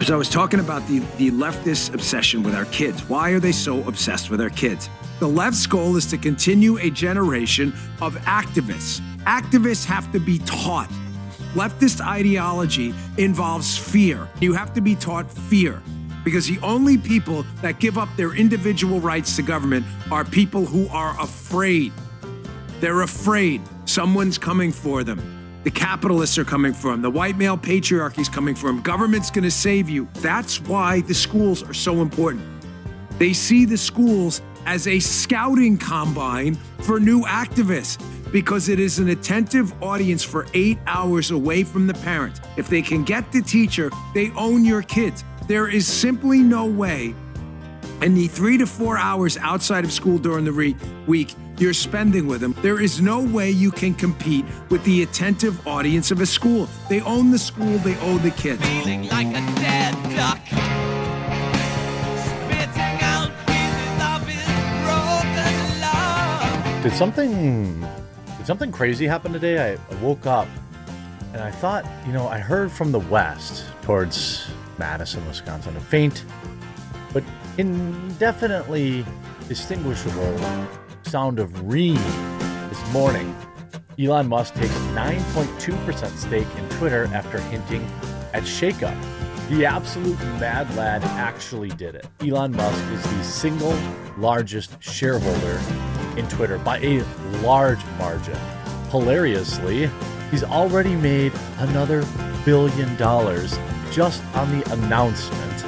So I was talking about the leftist obsession with our kids. Why are they so obsessed with our kids? The left's goal is to continue a generation of activists. Activists have to be taught. Leftist ideology involves fear. You have to be taught fear, because the only people that give up their individual rights to government are people who are afraid. They're afraid someone's coming for them. The capitalists are coming for them. The white male patriarchy is coming for them. Government's going to save you. That's why the schools are so important. They see the schools as a scouting combine for new activists, because it is an attentive audience for 8 hours away from the parent. If they can get the teacher, they own your kids. There is simply no way in the 3 to 4 hours outside of school during the week you're spending with them, there is no way you can compete with the attentive audience of a school. They own the school, they own the kids. Feeling like a dead duck, spitting out pieces of his broken love. Did something crazy happen today? I woke up and I thought, I heard from the west towards Madison, Wisconsin, a faint but indefinitely distinguishable sound of rain this morning. Elon Musk takes 9.2% stake in Twitter after hinting at shakeup. The absolute mad lad actually did it. Elon Musk is the single largest shareholder in Twitter by a large margin. Hilariously, he's already made another $1 billion just on the announcement.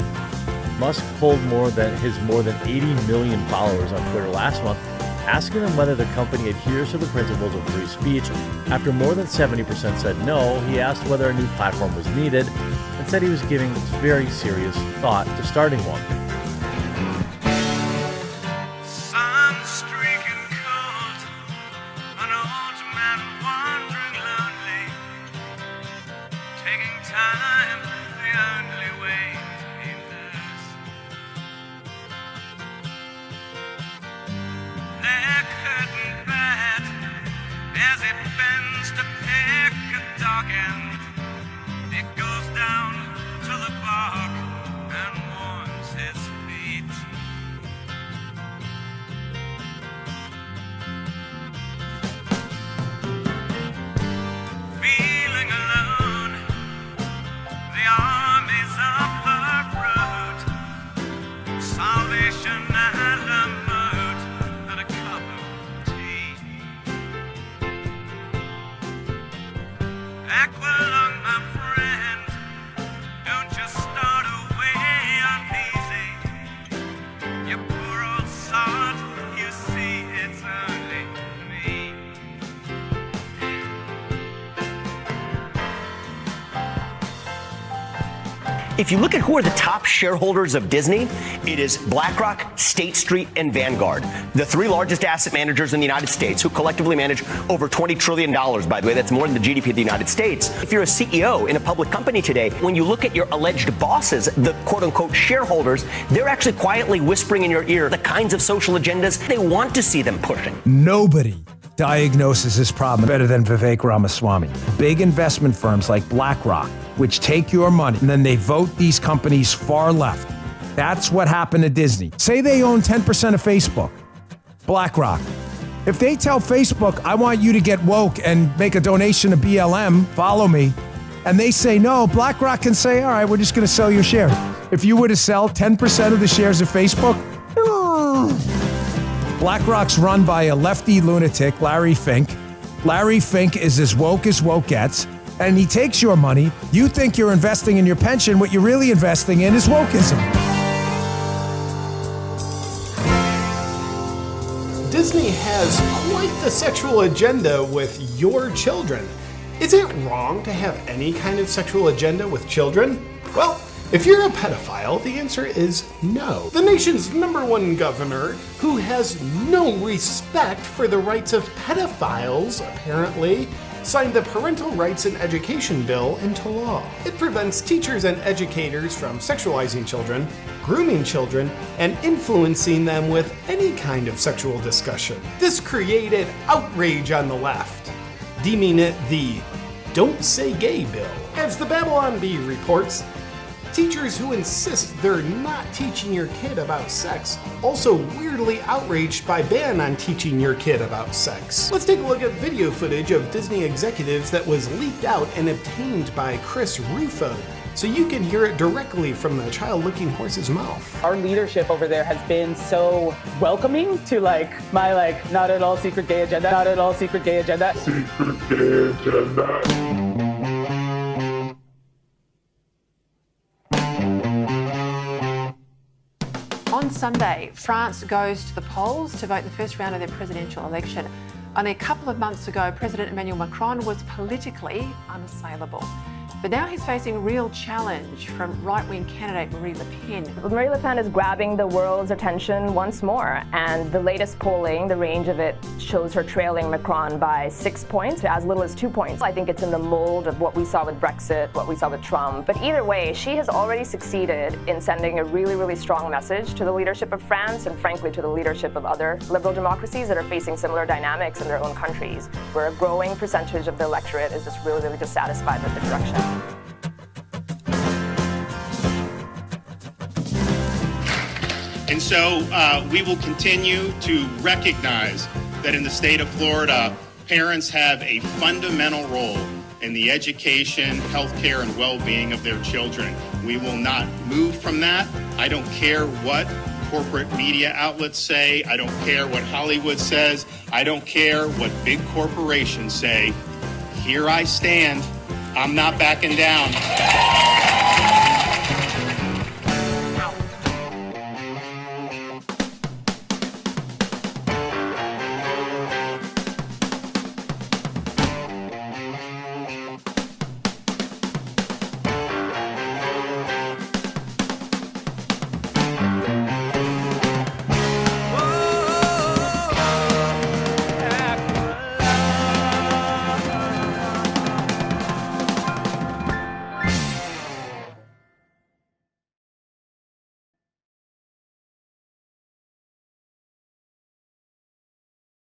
Musk polled more than 80 million followers on Twitter last month, asking them whether the company adheres to the principles of free speech. After more than 70% said no, he asked whether a new platform was needed and said he was giving very serious thought to starting one. Sun streaking cold, an old man wandering lonely, taking time the only way he knows. Their curtain bed as it bends to pick a dog end. It goes down to the bog and warms his feet. Feeling alone, the armies of the road, salvation at a moat and a cup of tea. Aqualung, my friend, don't you start away uneasy. You poor old sod, you see it's only me. If you look at who are the top shareholders of Disney, it is BlackRock, State Street, and Vanguard, the three largest asset managers in the United States, who collectively manage over $20 trillion, by the way. That's more than the GDP of the United States. If you're a CEO in a public company today, when you look at your alleged bosses, the quote-unquote shareholders, they're actually quietly whispering in your ear the kinds of social agendas they want to see them pushing. Nobody diagnoses this problem better than Vivek Ramaswamy. Big investment firms like BlackRock, which take your money, and then they vote these companies far left. That's what happened to Disney. Say they own 10% of Facebook, BlackRock. If they tell Facebook, I want you to get woke and make a donation to BLM, follow me, and they say no, BlackRock can say, all right, we're just going to sell your shares. If you were to sell 10% of the shares of Facebook, BlackRock's run by a lefty lunatic, Larry Fink. Larry Fink is as woke gets, and he takes your money. You think you're investing in your pension. What you're really investing in is wokeism. Disney has quite the sexual agenda with your children. Is it wrong to have any kind of sexual agenda with children? Well, if you're a pedophile, the answer is no. The nation's #1 governor, who has no respect for the rights of pedophiles, apparently, signed the Parental Rights and Education Bill into law. It prevents teachers and educators from sexualizing children, grooming children, and influencing them with any kind of sexual discussion. This created outrage on the left, deeming it the Don't Say Gay bill. As the Babylon Bee reports, Teachers who insist they're not teaching your kid about sex also weirdly outraged by ban on teaching your kid about sex. Let's take a look at video footage of Disney executives that was leaked out and obtained by Chris Rufo, so you can hear it directly from the child-looking horse's mouth. Our leadership over there has been so welcoming to my not at all secret gay agenda, not at all secret gay agenda. Secret gay agenda. On Sunday, France goes to the polls to vote in the first round of their presidential election. Only a couple of months ago, President Emmanuel Macron was politically unassailable. But now he's facing real challenge from right-wing candidate Marie Le Pen. Marie Le Pen is grabbing the world's attention once more, and the latest polling, the range of it, shows her trailing Macron by 6 points, as little as 2 points. I think it's in the mold of what we saw with Brexit, what we saw with Trump. But either way, she has already succeeded in sending a really, really strong message to the leadership of France and frankly to the leadership of other liberal democracies that are facing similar dynamics in their own countries, where a growing percentage of the electorate is just really, really dissatisfied with the direction. And so we will continue to recognize that in the state of Florida, parents have a fundamental role in the education, healthcare, and well-being of their children. We will not move from that. I don't care what corporate media outlets say. I don't care what Hollywood says. I don't care what big corporations say. Here I stand. I'm not backing down.